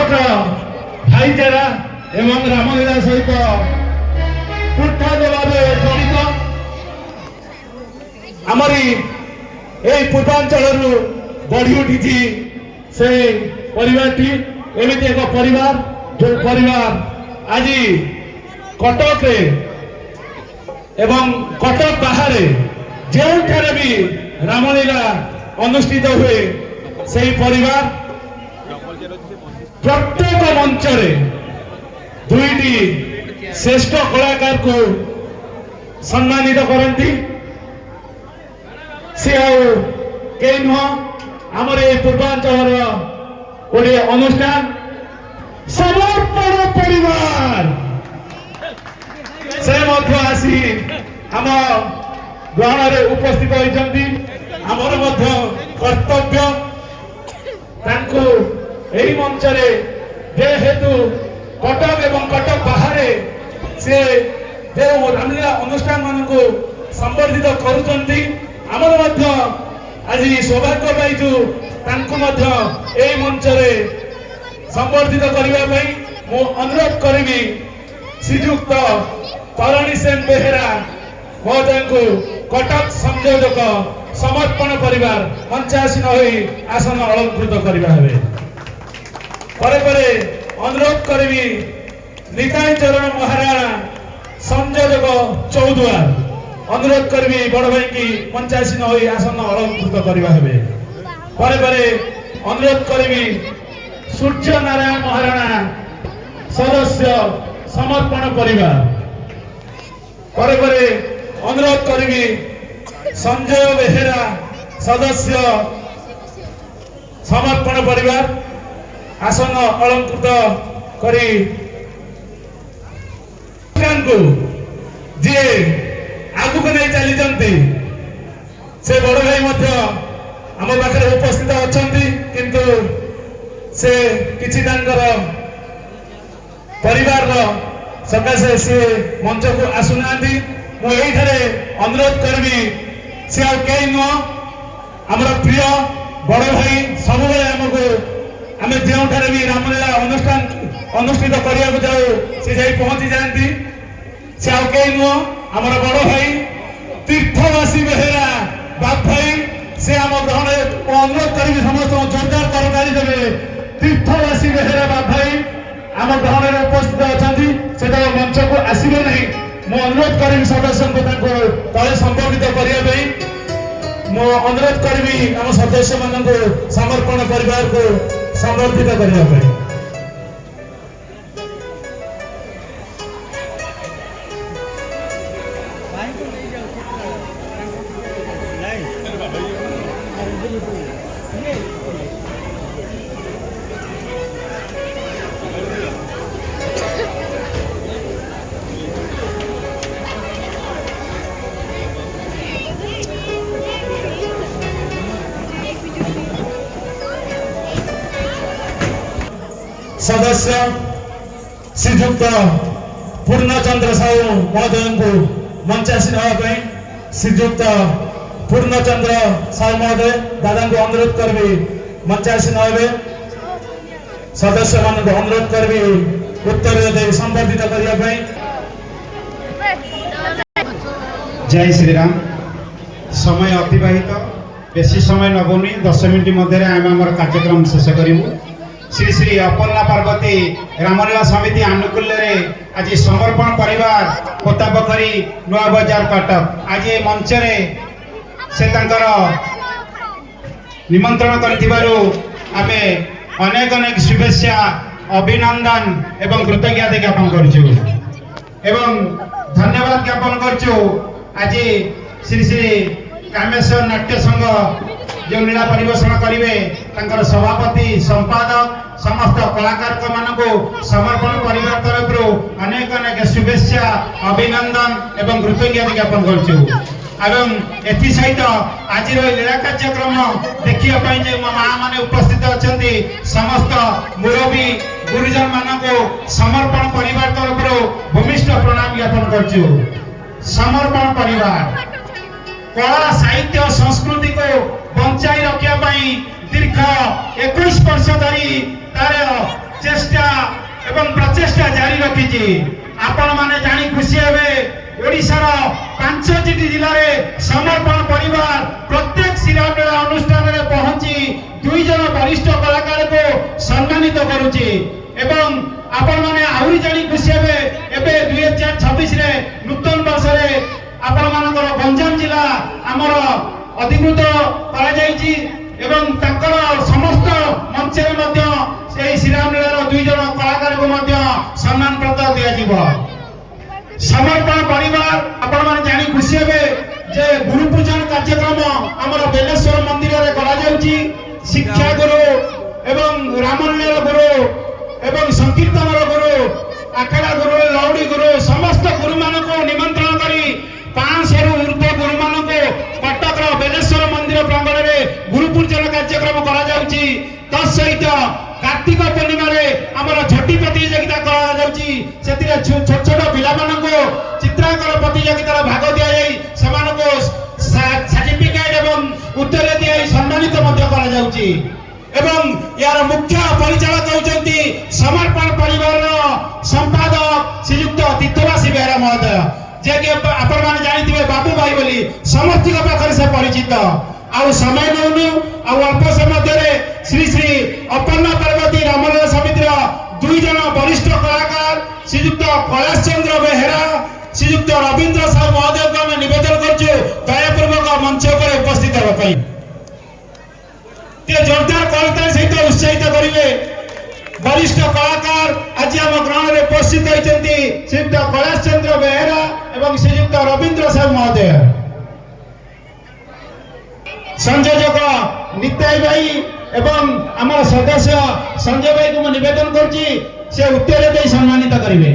कटक भाईचारा एवं रामलीला सहित पूर्णतः भावे जड़ित आमरी यही पूर्वांचल बढ़ी उठी से परिवारटी एमती एक परिवार जो परिवार आज कटक एवं कटक बाहर जो भी रामलीला अनुष्ठित हुए से परिवार प्रत्येक मंच दुईटी श्रेष्ठ कलाकार को सम्मानित करती से कई नुह आमर ये पूर्वांचल गोटे अनुष्ठान समर्पण परिवार से आसी आम ग्रहण में उपस्थित होती आमर कर्तव्य यही मंच जेहेतु कटक एवं कटक बाहर से जो रामलीला अनुष्ठान मान को संबर्धित करुँच आमर आज सौभाग्य पाइचु यही मंच संबर्धित करने मु अनुरोध करी श्रीजुक्त तरुणी सेन बेहेरा महोदय को कटक संयोजक समर्पण परिवार मंचासीन आसन अलंकृत करने परे अनुरोध करी निताई चरण महाराणा संयोजक चौद्वार अनुरोध करी बड़ भाई की मंचासीन आसन अलंकृत करने परे अनुरोध करी सूर्य नारायण महाराणा सदस्य समर्पण परिवार परे अनुरोध करी संजय बेहेरा सदस्य समर्पण परिवार आसन अलंकृत करी को जी आगु को नहीं चली से बड़ भाई आम पाखे उपस्थित अच्छा किंतु से किसी परिवार सकाशे सी मंच को आसुना मुझे अनुरोध करी सी आई नुह आम प्रिय बड़ भाई सब आमको आम जो भी रामलीला अनुष्ठान अनुष्ठित करने जाऊ सी जा पहुंची जाती से आई नुह आम बड़ भाई तीर्थवासी बेहेरा बाप भाई से आम ग्रहण अनुरोध करी समस्त जोरदार तरकारी देवे तीर्थवासी बेहेरा बाप भाई आम ग्रहण में उपस्थित अच्छा से मंच को आसवे नहीं मु अनुरोध करी सदस्य को तले संपर्कित करने मु अनुरोध करी आम सदस्य मान समर्पण परिवार को संबर्धित करने सदस्य श्रीजुक्त पूर्णचंद्र साहू महोदय को मंचासीन होगा श्रीजुक्त पूर्णचंद्र साहू महोदय दादा को अनुरोध करी मंचासीन होते सदस्य मान अनुरोध करी उत्तर दे संबर्धित करने। जय श्री राम। समय अतिबाहित बेसी समय नबनी 10 मिनिट मध्य आम कार्यक्रम शेष करूँ। श्री श्री अपन्ना पार्वती रामलीला समिति आनुकूल्य आज समर्पण परिवार कोतापोखरी नुआ बजार कटक आज मंच से निमंत्रण करने अनेक अनेक शुभेच्छा अभिनंदन एवं कृतज्ञता ज्ञापन करछु एवं धन्यवाद ज्ञापन करछु। आज श्री श्री कामेश्वर नाट्य संघ जो लीला परिवेषण करेंगे सभापति संपादक समस्त कलाकार को समर्पण परिवार तरफ अनेक अनेक शुभेच्छा अभिनंदन एवं कृतज्ञता ज्ञापन कर सहित आज लीला कार्यक्रम देखा जो माँ मैंने उपस्थित अच्छा समस्त मुरबी गुरुजन मान को समर्पण परिवार तरफ भूमिष्ठ प्रणाम ज्ञापन कर। समर्पण परिवार कला साहित्य संस्कृति को बंचाई रखा दीर्घ 21 वर्ष धरी तार चेष्टा एवं प्रचेष्टा जारी रखी। आपण माने जानी खुशी हेबे ओडिशार 5टी जिले में समर्पण परिवार प्रत्येक शिरामेला अनुष्ठान में पहुंची 2 जन वरिष्ठ कलाकार को सम्मानित करुची। एवं आपण माने आहुरी जानी खुशी हेबे एबे 2026 रे नूतन वर्ष रे आपण मानकर गंजाम जिला आमर अधिकृत करा जायछि एवं ताकर समस्त मंच रे मध्य सेही श्रीरामलीलार 2 जन कलाकार को मध्य सम्मान पत्र दिया जिवो। समर्पण परिवार आपण माने जानी खुशी हेबे जे गुरु पूजन कार्यक्रम आमर बेलेश्वर मंदिर रे करा जाउछि। शिक्षा गुरु एवं रामलीला गुरु एवं संकीर्तन गुरु आखड़ा गुरु लौड़ी गुरु समस्त गुरु मान को निमंत्रण करी 500 रु ऊर्ध्व गुरु मान को कटक बेलेश्वर मंदिर प्रांगण में गुरु पूजन कार्यक्रम करा जाउछि। तत्सहित कार्तिक पूर्णिमा रे हमर झटी प्रतियोगिता करा जाउछि। सेतिरे छोट छोट पिला मान को चित्रांकन प्रतियोगिता भाग दिया जाई समान को सर्टिफिकेट एवं उत्तर दिया सम्मानित मध्य करा जाउछि। एवं यार मुख्य परिचालक होउचंती समर्पण परिवार संपादक श्रीयुक्त तीर्थवासी बेहरा महोदय जे कि आपण माने जानिथिबे बाबू भाई बोली समस्त पाखरे से परिचित। आउ समय नउनु आउ अल्प समय रे श्री श्री अपर्णा पार्वती रामलीला समितिर 2 जन वरिष्ठ कलाकार श्रीयुक्त कैलाश चंद्र बेहरा श्रीयुक्त रविंद्र साहु महोदय को हम निवेदन करछु दयापूर्वक मंच पर उपस्थित होबा पई जोरदार कलाकार सहित उत्साहित करेंगे। वरिष्ठ कलाकार आज आम ग्रहण में उपस्थित होती श्रीयुक्त कैलाश चंद्र बेहरा एवं श्रीयुक्त रविंद्र साहु महोदय। संयोजक निताई भाई एवं आम सदस्य संजय भाई को निवेदन करुच्ची से उत्तर दे सम्मानित करेंगे।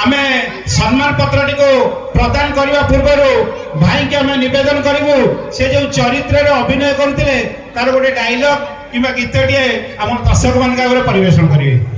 आमे सम्मान पत्र को प्रदान करने पूर्व भाई के आमे निवेदन करूँ से जो चरित्र अभिनय करते तार गोटे डायलॉग कि गीत टे आम दर्शक मान परिवेशन करेंगे।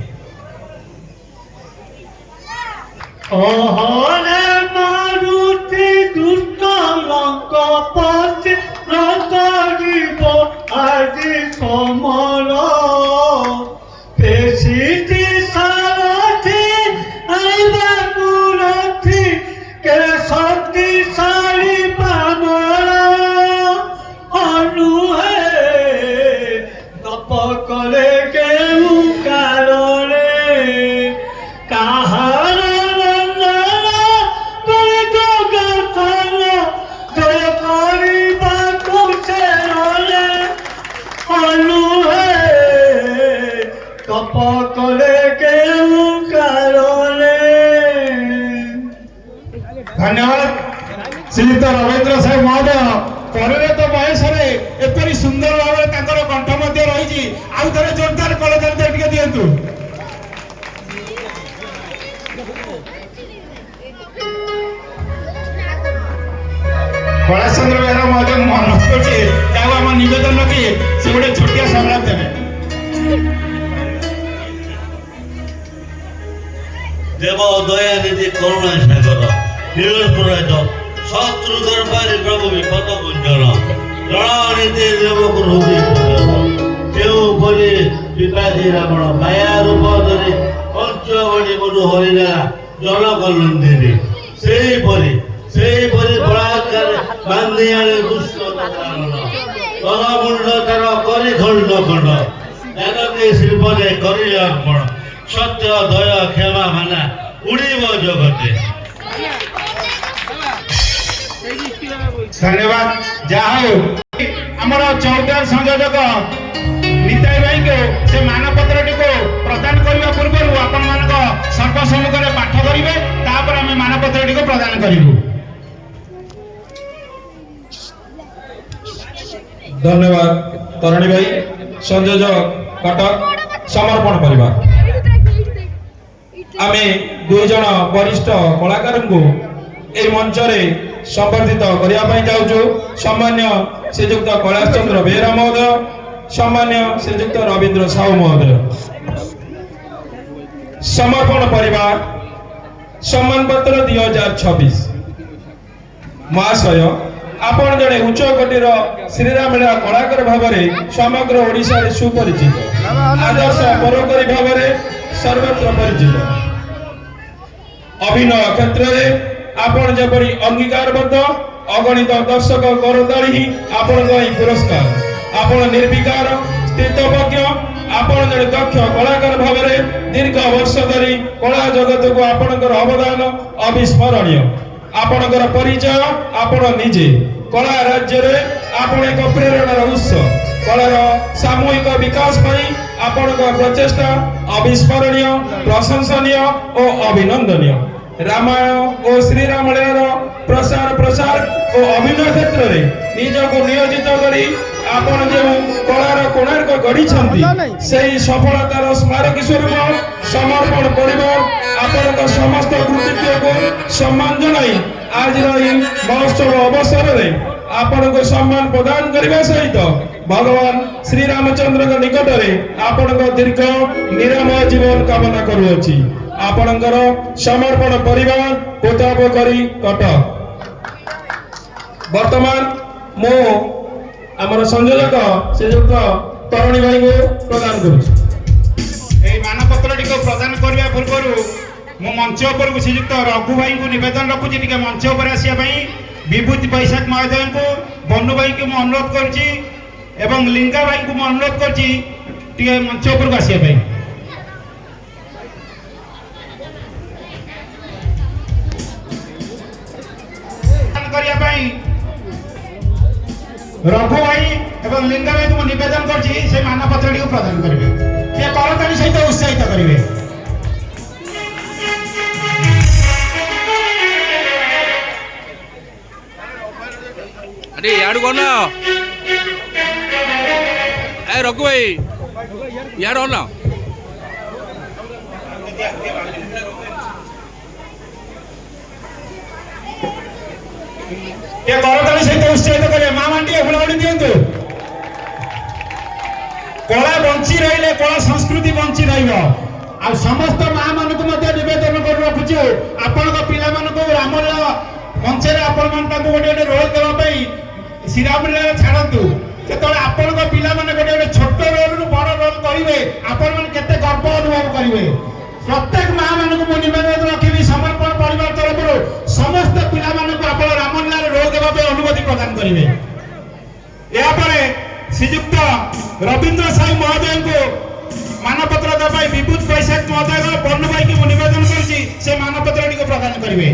धन्यवाद श्रीयुक्त रविंद्र साहब महोदय। परिणत बयस एपरी सुंदर भाव में कंठ रही आउ थे जोरदार कलाकार टे दिंतु। कैलाश चंद्र बेहरा महोदय मन कर निवेदन रखी से गोटे छोटिया संलाप देवे। देव दयानिधि करुणा सागर नीलपराज शत्रु दरबारी प्रभु विपद गुंजन रणनीति देवक हृदय जोपरी पिपाधी रावण माया रूप धरी पंचवटी मनु हरिला जनकलुंदिनी सेहीपरी बलात्कार बांधी आने दुष्ट तलमुंड तार करी खंड खंड जानकी श्रीपदे करिले अर्पण सत्य दया क्षमा माना उड़ीब जगते। धन्यवाद। जहाँ आमर चौधर संयोजक निताई भाई को से मानपत्र को प्रदान करने पूर्व आपण मान सर्वसम्मुख में पाठ करेंगे तापर आम मानपत्र को प्रदान करूँ। धन्यवाद तरुणी भाई। संयोजक कटक समर्पण परिवार आमे 2 जन वरिष्ठ कलाकार को ए मंच रे संबर्धित करने जाऊँ। सम्मान्य श्रीयुक्त कैलाश चंद्र बेहरा महोदय, सम्मान्य श्रीयुक्त रविंद्र साहु महोदय। समर्पण परिवार सम्मान पत्र 2026 महाशय आपण जड़े उच्च कोटीर श्रीराम लीला कलाकार भाव में समग्र ओडिशा रे सुपरिचित आदर्श परोपकारी भाव में सर्वत्र परिचित अभिनय क्षेत्र में आपण जपरी अंगीकारबद्ध अगणित दर्शक करताली ही आपण पुरस्कार आपण निर्विकार स्थितज्ञ आपण जड़े दक्ष कलाकार भाव में दीर्घ वर्ष धरी कला जगत को आपणकर अवदान अविस्मरणीय आपणकर परिचय आपण निजे कला राज्य रे आपण एक प्रेरणार उत्स कलार सामूहिक विकास पई आपणकर प्रचेष्टा अविस्मरणीय प्रशंसनीय और अभिनंदनीय रामायण और श्रीराम लीला प्रसार और अभिनय क्षेत्र में निज को नियोजित करी आपण जो कलार कोणार्क गढ़ी से सफलतार स्मारक स्वरूप समर्पण परिवार आपण समस्त कृतित्व को सम्मान जनाई आज महोत्सव अवसर में आपण को सम्मान प्रदान करने सहित भगवान श्री रामचंद्र निकट में आपण दीर्घ निरामय जीवन कामना करुअछि आपणकर समर्पण परिवार कोताप करी कटक वर्तमान मो आमर संयोजक श्रीयुक्त तरुणी भाई को प्रदान करूँ मानपत्र को प्रदान करने पूर्व मो मंच पर श्रीयुक्त रघु भाई को निवेदन रखुची मंच पर आसवाई विभूति बैशाख महोदय को बन्नू भाई को मुझे अनुरोध करुँची एवं लिंगा भाई को मुझे अनुरोध करुँची मंच पर आसवाई रघु भाई एवं लिंगा भाई को निवेदन कर मानपत्र को प्रदान करेंगे करताली सहित उत्साहित करेंगे अरे यार कौन ए रघु भाई यार हो ना करताली सहित उत्साहित करेंगे माँ मांटी फुलवाड़ी दिंतु कला बंची रही कला संस्कृति बंची रहा समस्त माँ मान को नवेदन कर रखुचु आपण पिला रामलीला मंच गोटे रोल देवाई श्रीराम लीला छाड़ू जो आपण पिला गोटे छोट रोल रु बड़ रोल करेंगे आपण मैंने गर्व अनुभव करेंगे प्रत्येक माँ मान को नवेदन रखी समर्पण परिवार तरफ समस्त पिला रामलीला रोल देवाई अनुमति प्रदान करेंगे यापर श्रीयुक्त रवींद्र साई महोदय को मानपत्र देवाई विभूत बैशाख महोदय बन्नू भाई को निवेदन कर मानपत्र को प्रदान करेंगे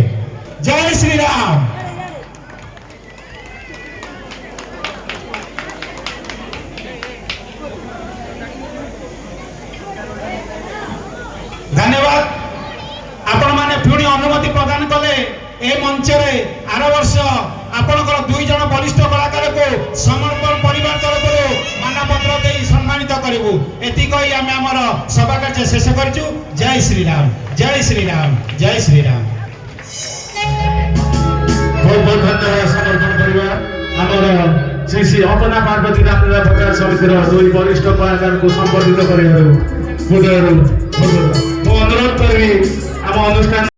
जय श्री राम धन्यवाद आपण माने पुणी अनुमति प्रदान कले ए मंच रे आर वर्ष आपनकर दुई जन वरिष्ठ कलाकार को समर्पण परिवार तरफ मानपत्र दे सम्मानित करिवु एति कहि आमे हमर सभा कार्य शेष करछु जय श्री राम जय श्री राम जय श्री राम बहुत बहुत धन्यवाद समर्पण परिवार हमर श्री श्री अपना पार्वती रामलीला प्रचार समितिर दुई वरिष्ठ कलाकार को संबर्धित करियो मो अनुरोध करबी आम अनुष्ठान